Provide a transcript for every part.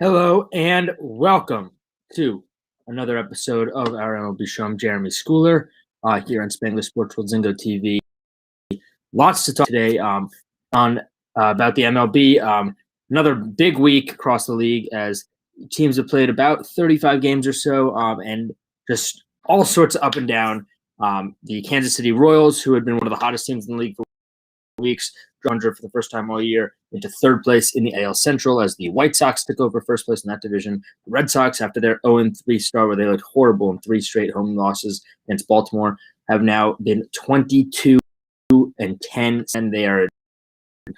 Hello and welcome to another episode of our MLB show. I'm Jeremy Schooler here on Spanglish Sports World Zingo TV. Lots to talk today on about the MLB. Another big week across the league as teams have played about 35 games or so, and just all sorts of up and down. The Kansas City Royals, who had been one of the hottest teams in the league for weeks, for the first time all year into third place in the AL Central as the White Sox took over first place in that division. The Red Sox, after their 0-3 start where they looked horrible in 3 straight home losses against Baltimore, have now been 22-10, and they are in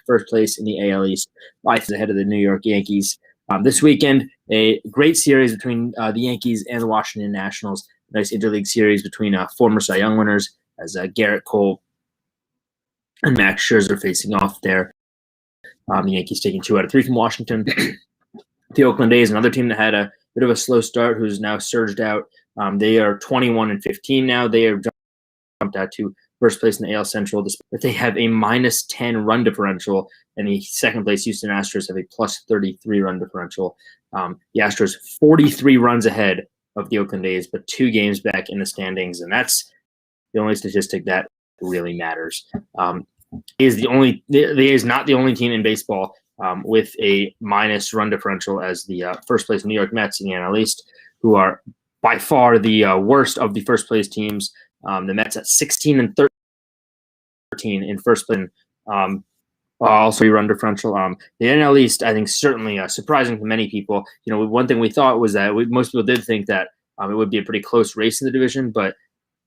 first place in the AL East, 5 ahead of the New York Yankees. This weekend, a great series between the Yankees and the Washington Nationals. Nice interleague series between former Cy Young winners as Garrett Cole and Max Scherzer facing off there. The Yankees taking 2 out of 3 from Washington. The Oakland A's, another team that had a bit of a slow start, who's now surged out. They are 21-15 now. They are jumped out to first place in the AL Central, despite they have a -10 run differential, and the second place Houston Astros have a +33 run differential. The Astros 43 runs ahead of the Oakland A's, but 2 games back in the standings, and that's the only statistic that really matters. The A's not the only team in baseball with a minus run differential as the first place New York Mets in the NL East, who are by far the worst of the first place teams. The Mets at 16-13 in first place, also a run differential. The NL East, I think, certainly surprising to many people. You know, one thing we thought was that most people did think that it would be a pretty close race in the division, but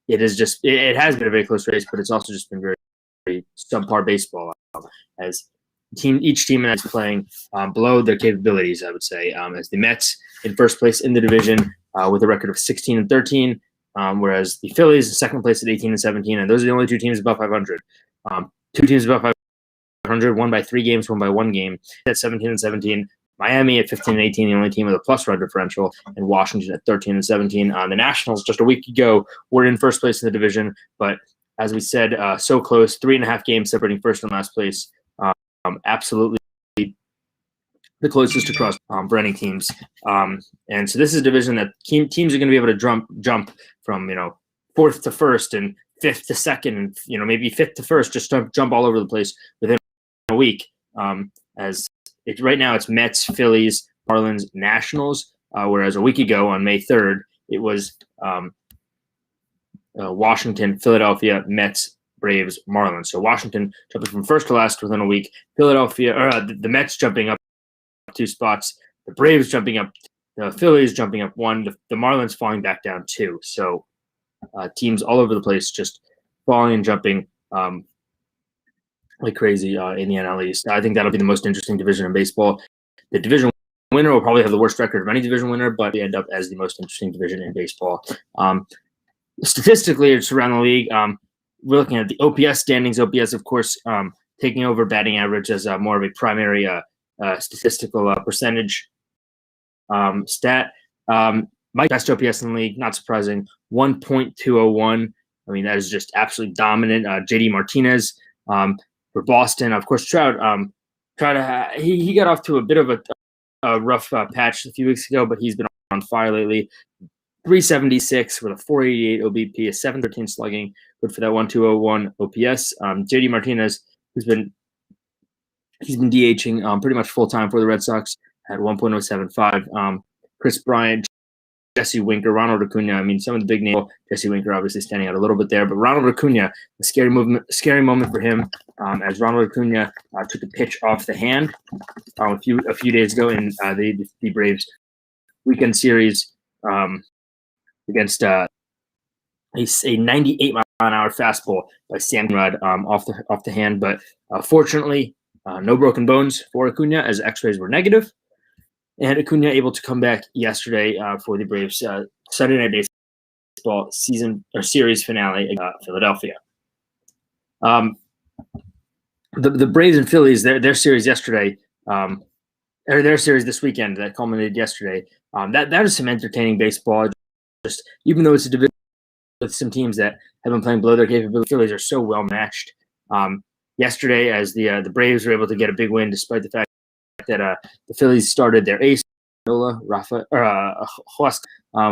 it has been a very close race, but it's also just been very subpar baseball as each team is playing below their capabilities, I would say, as the Mets in first place in the division with a record of 16-13, whereas the Phillies in second place at 18-17, and those are the only 2 teams above 500. 2 teams above 500, one by 3 games, one by 1 game at 17-17. Miami at 15-18, the only team with a plus run differential, and Washington at 13-17. The Nationals just a week ago were in first place in the division, but as we said, so close, 3.5 games separating first and last place. Absolutely the closest across for any teams. And so this is a division that teams are going to be able to jump from 4th to 1st and 5th to 2nd, and maybe 5th to 1st, just jump all over the place within a week. Right now it's Mets, Phillies, Marlins, Nationals, whereas a week ago on May 3rd it was Washington, Philadelphia, Mets, Braves, Marlins. So Washington jumping from first to last within a week. The Mets jumping up 2 spots. The Braves jumping up. The Phillies jumping up 1. The Marlins falling back down 2. So teams all over the place just falling and jumping like crazy in the NL East. I think that'll be the most interesting division in baseball. The division winner will probably have the worst record of any division winner, but they end up as the most interesting division in baseball. Statistically, it's around the league. We're looking at the OPS standings. OPS, of course, taking over batting average as more of a primary statistical percentage stat. My best OPS in the league, not surprising, 1.201. I mean, that is just absolutely dominant. JD Martinez for Boston. Of course, Trout. He got off to a bit of a rough patch a few weeks ago, but he's been on fire lately. 376 with a 488 OBP, a 713 slugging, good for that 1201 OPS. JD Martinez, he's been DHing pretty much full time for the Red Sox at 1.075. Chris Bryant, Jesse Winker, Ronald Acuna. I mean, some of the big names. Jesse Winker obviously standing out a little bit there, but Ronald Acuna, a scary moment for him as Ronald Acuna took a pitch off the hand a few days ago in the Braves weekend series. Against a 98-mile-an-hour fastball by Sam Rudd off the hand, but fortunately, no broken bones for Acuna as X-rays were negative, and Acuna able to come back yesterday for the Braves Sunday Night Baseball series finale in Philadelphia. The Braves and Phillies, their series yesterday, or their series this weekend that culminated yesterday. That is some entertaining baseball. Just even though it's a division with some teams that have been playing below their capability, the Phillies are so well matched. Yesterday, as the Braves were able to get a big win, despite the fact that the Phillies started their ace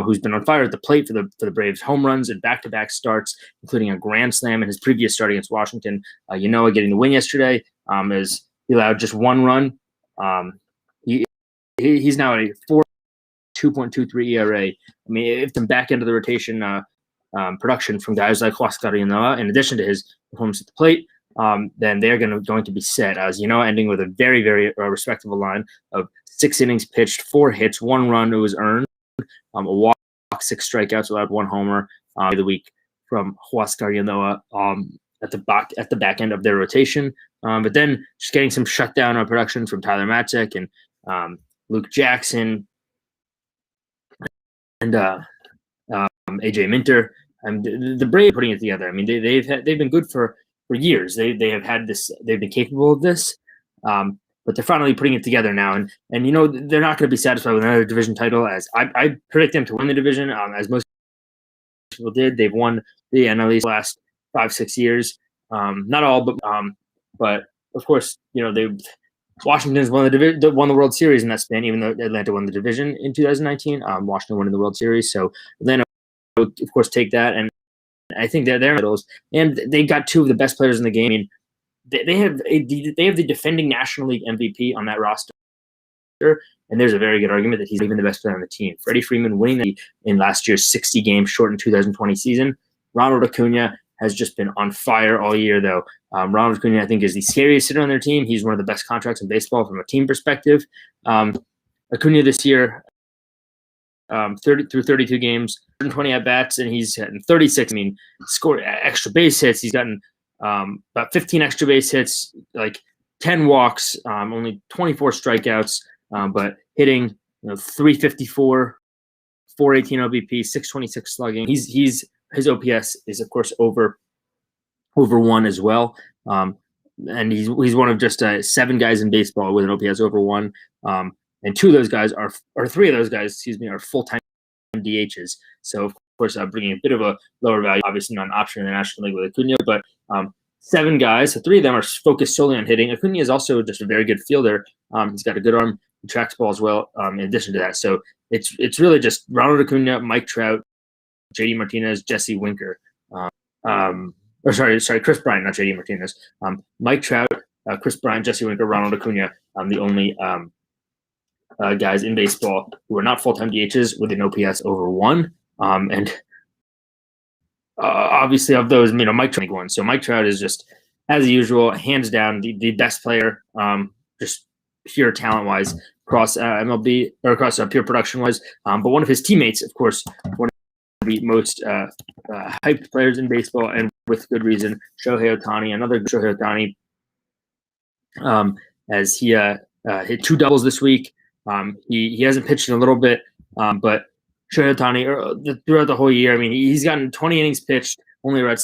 who's been on fire at the plate for the Braves. Home runs and back-to-back starts, including a grand slam in his previous start against Washington. Ynoa getting the win yesterday, as he allowed just one run. He's now at a 2.23 ERA. I mean, if the back end of the rotation production from guys like Huascar Ynoa, in addition to his performance at the plate, then they're going to be set. As ending with a very, very respectable line of 6 innings pitched, 4 hits, 1 run it was earned, a walk, 6 strikeouts, allowed 1 homer of the week from Huascar Ynoa at the back end of their rotation. But then just getting some shutdown production from Tyler Matzek and Luke Jackson and AJ Minter. The Braves putting it together. I mean, they've been good for years. They have had this. They've been capable of this, but they're finally putting it together now. And they're not going to be satisfied with another division title. As I predict them to win the division, as most people did. They've won the NL East the last 5-6 years. Not all, but of course, Washington's won the World Series in that span, even though Atlanta won the division in 2019. Washington won in the World Series, so Atlanta will, of course, take that. And I think they're titles, and they got 2 of the best players in the game. I mean, they have the defending National League MVP on that roster, and there's a very good argument that he's even the best player on the team. Freddie Freeman winning in last year's 60-game shortened 2020 season. Ronald Acuna has just been on fire all year, though. Ronald Acuna, I think, is the scariest hitter on their team. He's one of the best contracts in baseball from a team perspective. Acuna this year, 32 games, 120 at-bats, and he's hitting 36. I mean, scored extra base hits. He's gotten about 15 extra base hits, like 10 walks, only 24 strikeouts, but hitting 354, 418 OBP, 626 slugging. His OPS is, of course, over 1 as well. And he's one of just 7 guys in baseball with an OPS over 1. And 3 of those guys, are full-time DHs. So, of course, bringing a bit of a lower value, obviously not an option in the National League with Acuna, but 7 guys. So 3 of them are focused solely on hitting. Acuna is also just a very good fielder. He's got a good arm. He tracks balls well. In addition to that, so it's really just Ronald Acuna, Mike Trout, JD Martinez, Jesse Winker, Chris Bryant, not JD Martinez. Mike Trout, Chris Bryant, Jesse Winker, Ronald Acuna. The only guys in baseball who are not full-time DHs with an OPS over 1. And obviously of those, Mike Trout won. So Mike Trout is just, as usual, hands down the best player, just pure talent-wise across MLB or across pure production-wise. But one of his teammates, of course, one of the most hyped players in baseball, and with good reason, Shohei Ohtani, another Shohei Ohtani, as he hit 2 doubles this week. He hasn't pitched in a little bit, but Shohei Ohtani throughout the whole year, I mean, he's gotten 20 innings pitched, only allowed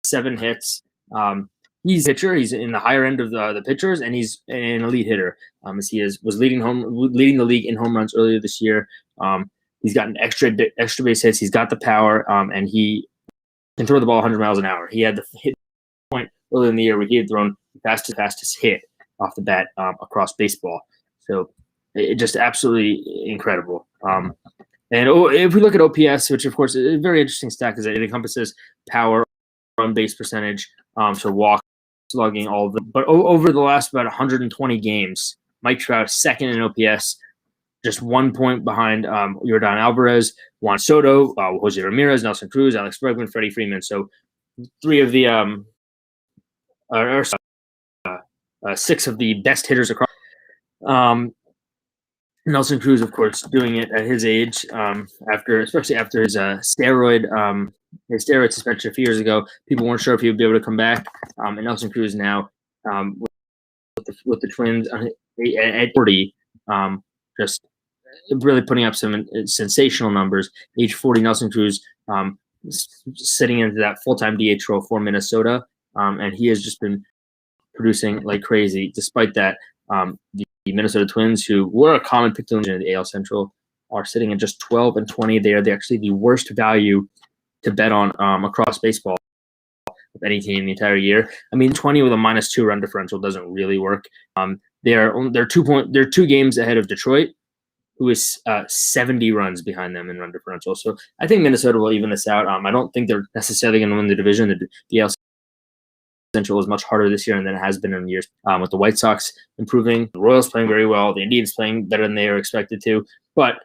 7 hits. He's a pitcher. He's in the higher end of the pitchers, and he's an elite hitter. As he was leading the league in home runs earlier this year. He's gotten extra base hits. He's got the power, and he can throw the ball 100 miles an hour. He had the hit point earlier in the year where he had thrown the fastest hit off the bat across baseball. So it just absolutely incredible. And if we look at OPS, which of course is a very interesting stat because it encompasses power, on base percentage, so walk, slugging, all of them. But over the last about 120 games, Mike Trout second in OPS, just 1 point behind Yordan Alvarez, Juan Soto, Jose Ramirez, Nelson Cruz, Alex Bregman, Freddie Freeman. So 3 of the 6 of the best hitters across. Nelson Cruz, of course, doing it at his age, especially after his steroid suspension a few years ago. People weren't sure if he would be able to come back. And Nelson Cruz now with the Twins at 40, just really putting up some sensational numbers. Age 40, Nelson Cruz sitting into that full-time DH role for Minnesota, and he has just been producing like crazy. Despite that, the Minnesota Twins, who were a common pick to win in the AL Central, are sitting at just 12-20. They're actually the worst value to bet on across baseball of any team the entire year. I mean, 20 with a -2 run differential doesn't really work. They're 2 games ahead of Detroit, who is 70 runs behind them in run differential. So I think Minnesota will even this out. I don't think they're necessarily going to win the division. The AL Central is much harder this year than it has been in years. With the White Sox improving, the Royals playing very well, the Indians playing better than they are expected to. But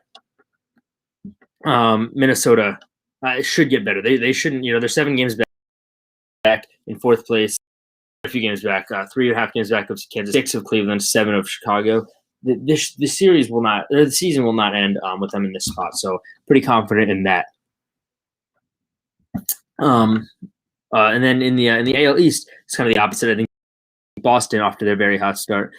Minnesota should get better. They shouldn't. They're 7 games back in 4th place. A few games back, 3.5 games back of Kansas, 6 of Cleveland, 7 of Chicago. The series will not, or the season will not end with them in this spot. So pretty confident in that. And then in the AL East, it's kind of the opposite. I think Boston, after their very hot start,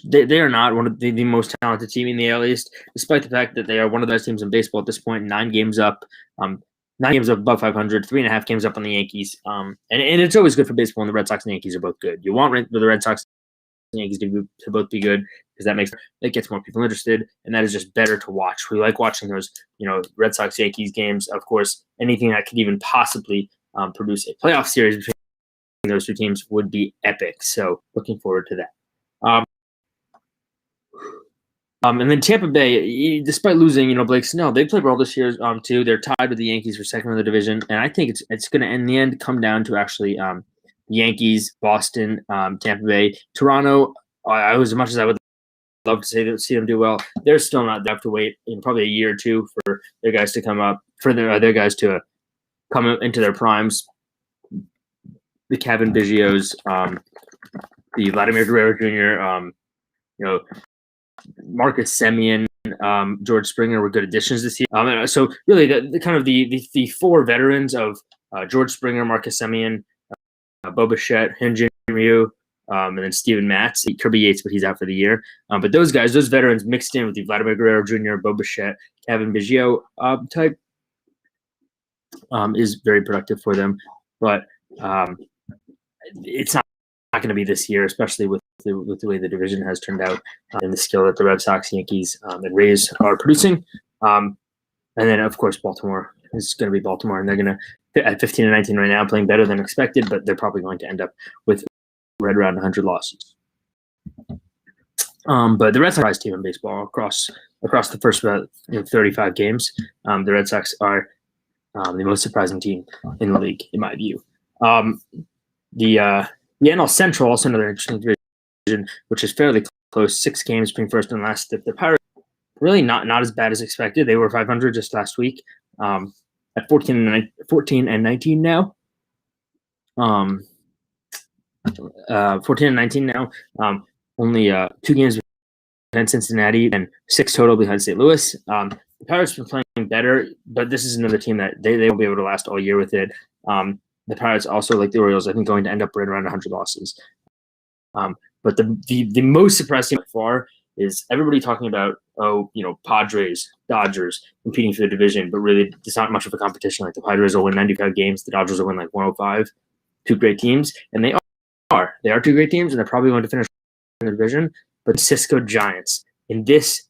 they are not one of the most talented team in the AL East, despite the fact that they are one of the best teams in baseball at this point. 9 games up, 9 games up above 500, 3.5 games up on the Yankees. And it's always good for baseball when the Red Sox and Yankees are both good. You want the Red Sox and Yankees to both be good because that gets more people interested, and that is just better to watch. We like watching those, Red Sox Yankees games. Of course, anything that could even possibly produce a playoff series between those two teams would be epic. So looking forward to that. And then Tampa Bay, despite losing, Blake Snell, they played well this year too. They're tied with the Yankees for second in the division, and I think it's going to in the end come down to actually the Yankees, Boston, Tampa Bay, Toronto. As much as I would love to see them do well, they're still not. They have to wait in probably a year or two for their guys to come up, for their guys to come into their primes. The Kevin Biggios, the Vladimir Guerrero Jr., Marcus Semien, George Springer were good additions this year. So really, the kind of the 4 veterans of George Springer, Marcus Semien, Bo Bichette, Hyun-Jin Ryu, and then Steven Matz, Kirby Yates, but he's out for the year. But those veterans mixed in with the Vladimir Guerrero Jr., Bo Bichette, Kevin Biggio type is very productive for them. But it's not going to be this year, especially with the way the division has turned out and the skill that the Red Sox, Yankees, and Rays are producing. And then, of course, Baltimore is going to be Baltimore, and they're going to, at 15-19 right now, playing better than expected, but they're probably going to end up with right around 100 losses. But the Red Sox team in baseball across the first 35 games, the Red Sox are the most surprising team in the league, in my view. The NL Central, also another interesting division, which is fairly close, 6 games between first and last. The Pirates really not as bad as expected. They were 500 just last week, at 14-19 now. 14-19 now. Only 2 games behind Cincinnati and 6 total behind St. Louis. The Pirates have been playing better, but this is another team that they won't be able to last all year with it. The Pirates also, like the Orioles, I think going to end up right around 100 losses. But the most surprising by far is everybody talking about, Padres, Dodgers competing for the division, but really it's not much of a competition. Like the Padres will win 95 games, the Dodgers will win like 105. 2 great teams, and they are 2 great teams, and they're probably going to finish in the division. But Cisco Giants in this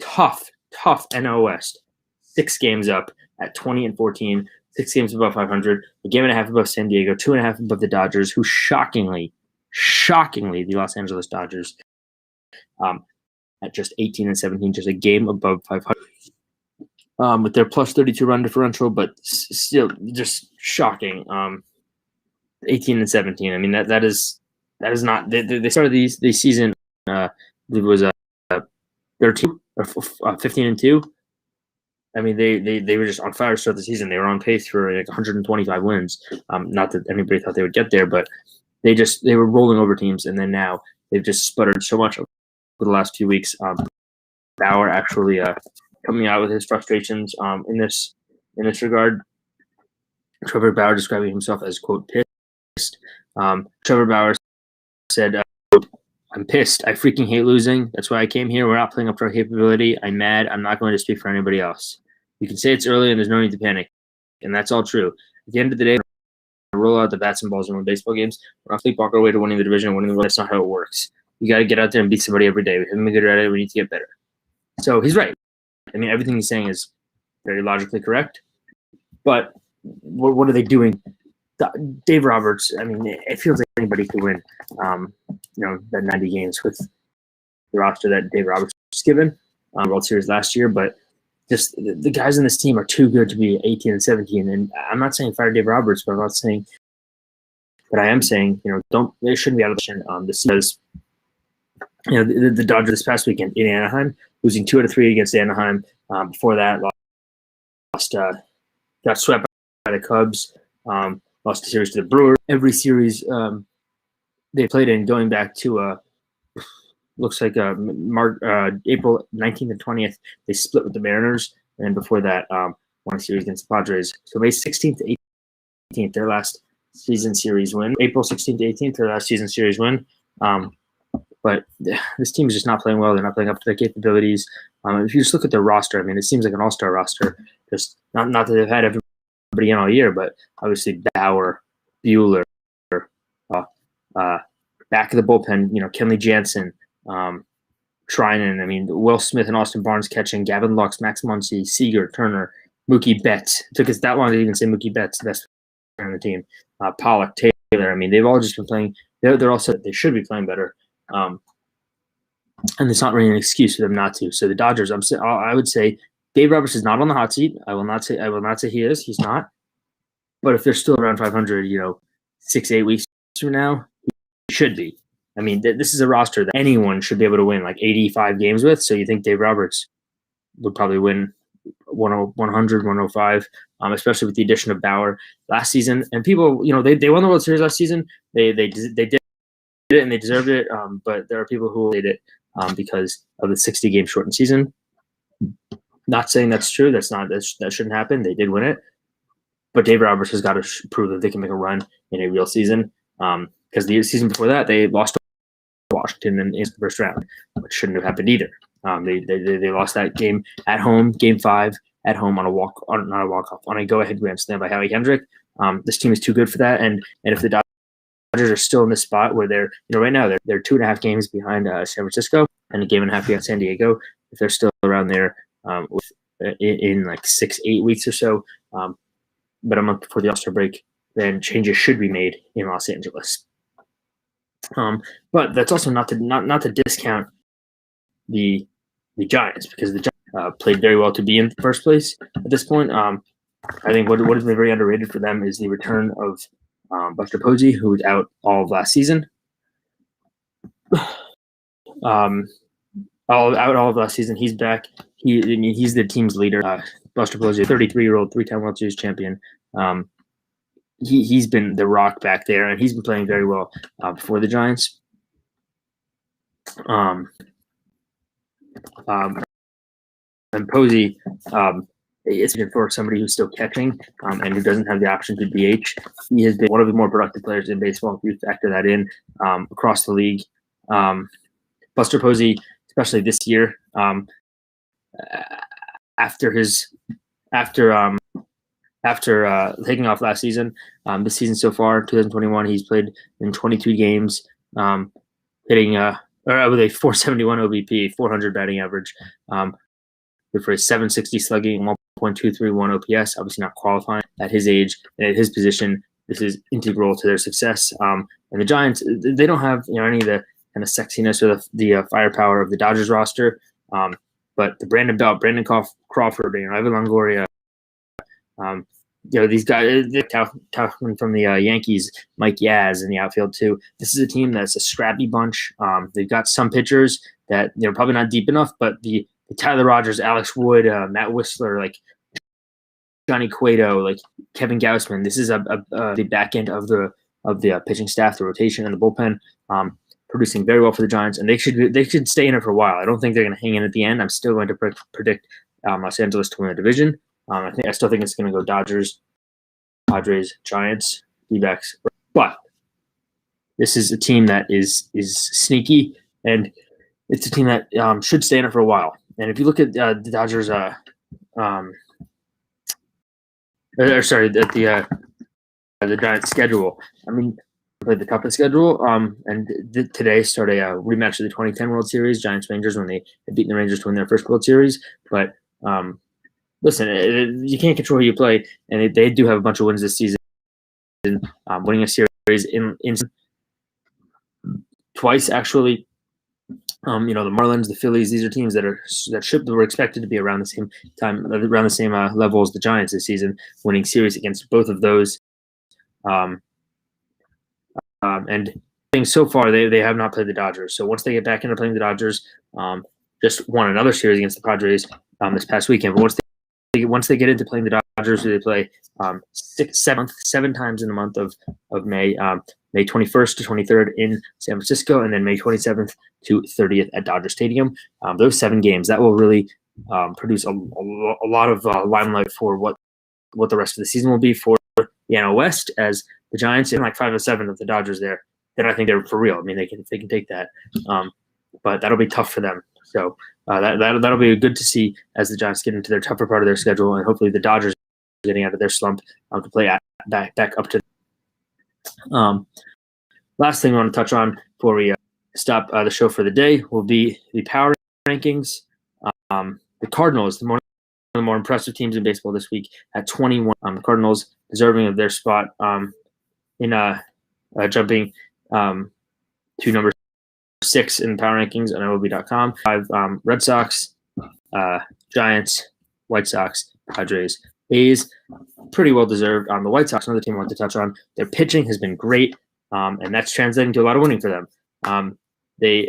tough NL West, 6 games up at 20-14. 6 games above 500, a game and a half above San Diego, 2.5 above the Dodgers, who shockingly, the Los Angeles Dodgers, at just 18-17, just a game above 500, with their plus 32 run differential, but still just shocking. 18-17. I mean that is not. They started the season. I believe it was 13 or 15-2. I mean, they were just on fire to start the season. They were on pace for like 125 wins. Not that anybody thought they would get there, but they were rolling over teams, and then now they've just sputtered so much over the last few weeks. Bauer actually coming out with his frustrations in this regard. Trevor Bauer describing himself as, quote, pissed. Trevor Bauer said, I'm pissed. I freaking hate losing. That's why I came here. We're not playing up to our capability. I'm mad. I'm not going to speak for anybody else. You can say it's early and there's no need to panic. And that's all true. At the end of the day, we're roll out the bats and balls and win baseball games. We're not sleepwalk our way to winning the division and winning the world. That's not how it works. You got to get out there and beat somebody every day. We haven't been good at it. We need to get better. So he's right. I mean, everything he's saying is very logically correct. But what are they doing? Dave Roberts, I mean, it feels like anybody could win, that 90 games with the roster that Dave Roberts was given. World Series last year, but just the guys in this team are too good to be 18 and 17. And I'm not saying fire Dave Roberts, but I am saying, they shouldn't be out of the this because, the Dodgers this past weekend in Anaheim, losing 2 out of 3 against Anaheim. Before that, got swept by the Cubs, lost the series to the Brewers. Every series they played in, going back to looks like April 19th and 20th, they split with the Mariners, and before that, won a series against the Padres. So May 16th to 18th, their last season series win. April 16th to 18th, their last season series win. But this team is just not playing well. They're not playing up to their capabilities. If you just look at their roster, I mean, it seems like an all-star roster. Just not that they've had everybody in all year, but obviously Bauer, Buehler, back of the bullpen, Kenley Jansen, Treinen. I mean, Will Smith and Austin Barnes catching, Gavin Lux, Max Muncy, Seager, Turner, Mookie Betts. It took us that long to even say Mookie Betts, the best player on the team. Pollock, Taylor. I mean, they've all just been playing. They're all set. They should be playing better. And it's not really an excuse for them not to. So the Dodgers, I would say Dave Roberts is not on the hot seat. I will not say he is. He's not. But if they're still around 500, 6-8 weeks from now, he should be. I mean, this is a roster that anyone should be able to win like 85 games with. So you think Dave Roberts would probably win 100, 105, especially with the addition of Bauer last season. And people, they won the World Series last season. They did it and they deserved it. But there are people who did it because of the 60-game shortened season. Not saying that's true. That shouldn't happen. They did win it. But Dave Roberts has got to prove that they can make a run in a real season. Because the season before that, they lost to Washington in the first round, which shouldn't have happened either. They lost that game at home, Game 5 at home on a go-ahead grand slam by Howie Kendrick. This team is too good for that, and if the Dodgers are still in this spot where they're, right now they're 2.5 games behind San Francisco and a game and a half behind San Diego. If they're still around there in like 6-8 weeks or so, but a month before the All-Star break, then changes should be made in Los Angeles. But that's also not to discount the Giants, because the Giants played very well to be in the first place at this point. I think what has been very underrated for them is the return of Buster Posey, who was out all of last season. All of last season. He's back. He's the team's leader. Buster Posey, a 33-year-old, 3-time World Series champion. He's been the rock back there, and he's been playing very well for the Giants. And Posey, it's for somebody who's still catching and who doesn't have the option to DH. He has been one of the more productive players in baseball. If you factor that in across the league, Buster Posey, especially this year, after taking off last season, this season so far, 2021, he's played in 22 games, hitting with a 471 OBP, 400 batting average, for a 760 slugging, 1.231 OPS. Obviously not qualifying at his age and at his position. This is integral to their success. And the Giants, they don't have any of the kind of sexiness or the firepower of the Dodgers roster. But the Brandon Belt, Brandon Crawford, Ivan Longoria, these guys, Tauchman from the Yankees, Mike Yaz in the outfield too. This is a team that's a scrappy bunch. They've got some pitchers that they're probably not deep enough, but the Tyler Rogers, Alex Wood, Matt Whistler, like Johnny Cueto, like Kevin Gausman. This is the back end of the pitching staff, the rotation, and the bullpen, producing very well for the Giants, and they should stay in it for a while. I don't think they're going to hang in at the end. I'm still going to predict Los Angeles to win the division. I still think it's going to go Dodgers, Padres, Giants, D-backs. But this is a team that is sneaky, and it's a team that should stay in it for a while. And if you look at the Dodgers, the Giants' schedule, I mean, they played the toughest schedule, and today started a rematch of the 2010 World Series, Giants-Rangers, when they had beaten the Rangers to win their first World Series. But listen, you can't control who you play, and they do have a bunch of wins this season, winning a series in twice, actually. The Marlins, the Phillies, these are teams that were expected to be around the same time, around the same level as the Giants this season, winning series against both of those. And so far, they have not played the Dodgers. So once they get back into playing the Dodgers, just won another series against the Padres this past weekend. But once they get into playing the Dodgers, they play 7 times in the month of May. May 21st to 23rd in San Francisco, and then May 27th to 30th at Dodger Stadium. Those 7 games, that will really produce a lot of limelight for what the rest of the season will be for the NL West, as the Giants in like 5 or 7 of the Dodgers there. Then I think they're for real. I mean, they can take that, but that'll be tough for them. So that'll be good to see as the Giants get into their tougher part of their schedule, and hopefully the Dodgers are getting out of their slump to play back up to. Last thing I want to touch on before we stop the show for the day will be the power rankings. The Cardinals, one of the more impressive teams in baseball this week, at 21. The Cardinals deserving of their spot in jumping to number 6 in power rankings on MLB.com. 5 Red Sox, Giants, White Sox, Padres, A's. Pretty well deserved. The White Sox, another team I want to touch on. Their pitching has been great, and that's translating to a lot of winning for them. They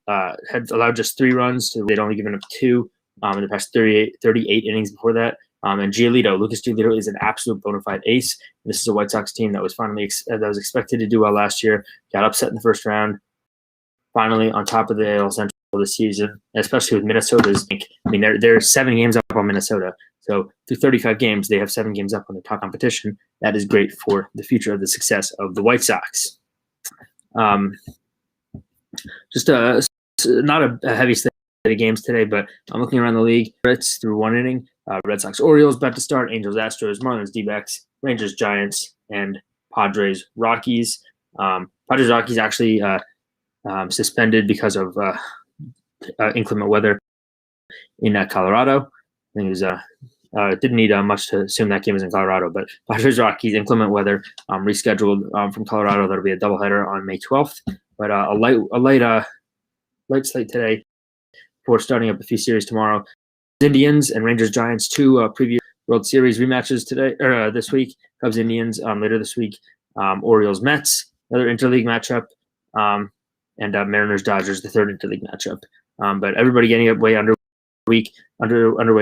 had allowed just 3 runs. They'd only given up 2 in the past 38 innings before that. And Lucas Giolito is an absolute bona fide ace. This is a White Sox team that was expected to do well last year. Got upset in the first round. Finally on top of the AL Central this season, especially with Minnesota's. I mean, they're 7 games up on Minnesota. So through 35 games, they have 7 games up on the top competition. That is great for the future of the success of the White Sox. Not a heavy slate of games today, but I'm looking around the league. It's through 1 inning. Red Sox, Orioles about to start. Angels, Astros, Marlins, D-backs, Rangers, Giants, and Padres, Rockies. Padres, Rockies actually suspended because of inclement weather in Colorado. I think it was didn't need much to assume that game was in Colorado, but Padres, Rockies, inclement weather rescheduled from Colorado. That'll be a doubleheader on May 12th. But a light slate today before starting up a few series tomorrow. Indians and Rangers, Giants, 2 previous World Series rematches today or this week. Cubs, Indians later this week. Orioles, Mets, another interleague matchup. And Mariners, Dodgers, the 3rd interleague matchup. But everybody getting underway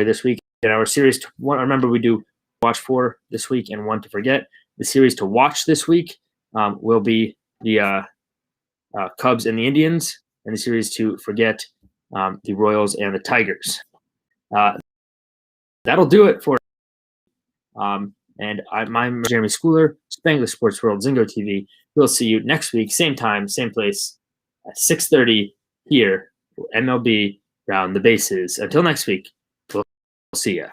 this week. In our series, remember we do watch 4 this week and 1 to forget. The series to watch this week will be the Cubs and the Indians, and the series to forget the Royals and the Tigers. That'll do it for. I'm Jeremy Schooler, Spanglish Sports World, Zingo TV. We'll see you next week, same time, same place, at 6:30 here for MLB Round the Bases. Until next week, we'll see ya.